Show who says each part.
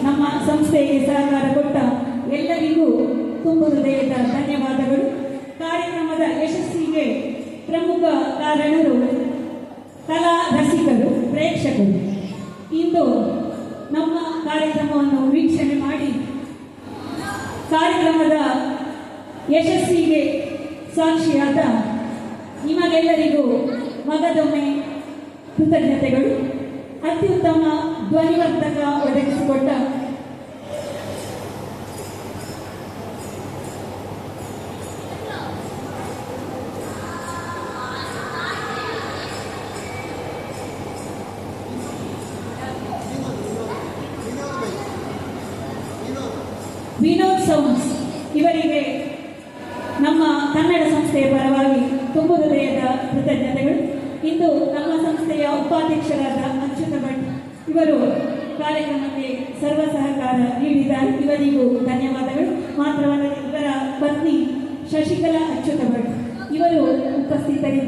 Speaker 1: ನಮ್ಮ ಸಂಸ್ಥೆಗೆ ಸಹಕಾರ ಕೊಟ್ಟ ಎಲ್ಲರಿಗೂ ತುಂಬ ಹೃದಯದ ಧನ್ಯವಾದಗಳು. ಕಾರ್ಯಕ್ರಮದ ಯಶಸ್ಸಿಗೆ ಪ್ರಮುಖ ಕಾರಣರು ಕಲಾ ರಸಿಕರು, ಪ್ರೇಕ್ಷಕರು. ಇಂದು ನಮ್ಮ ಕಾರ್ಯಕ್ರಮವನ್ನು ವೀಕ್ಷಣೆ ಮಾಡಿ ಕಾರ್ಯಕ್ರಮದ ಯಶಸ್ಸಿಗೆ ಸಾಕ್ಷಿಯಾದ ನಿಮಗೆಲ್ಲರಿಗೂ ಮಗದೊಮ್ಮೆ ಕೃತಜ್ಞತೆಗಳು. ಅತ್ಯುತ್ತಮ ಧ್ವನಿವರ್ಧಕ ಒದಗಿಸಿಕೊಟ್ಟ ವಿನೋದ್ ಸೌಂಡ್ಸ್ ಇವರಿಗೆ ನಮ್ಮ ಕನ್ನಡ ಸಂಸ್ಥೆಯ ಪರವಾಗಿ ತುಂಬ ಹೃದಯದ ಕೃತಜ್ಞತೆಗಳು. ಇಂದು ನಮ್ಮ ಸಂಸ್ಥೆಯ ಉಪಾಧ್ಯಕ್ಷರಾದ ಅಚ್ಯುತ ಭಟ್ ಇವರು ಕಾರ್ಯಕ್ರಮಕ್ಕೆ ಸರ್ವ ಸಹಕಾರ ನೀಡಿದ್ದಾರೆ. ಇವರಿಗೂ ಧನ್ಯವಾದಗಳು. ಮಾತ್ರವಲ್ಲದೆ ಇವರ ಪತ್ನಿ ಶಶಿಕಲಾ ಅಚ್ಯುತ ಭಟ್ ಇವರು ಉಪಸ್ಥಿತರಿದ್ದರು.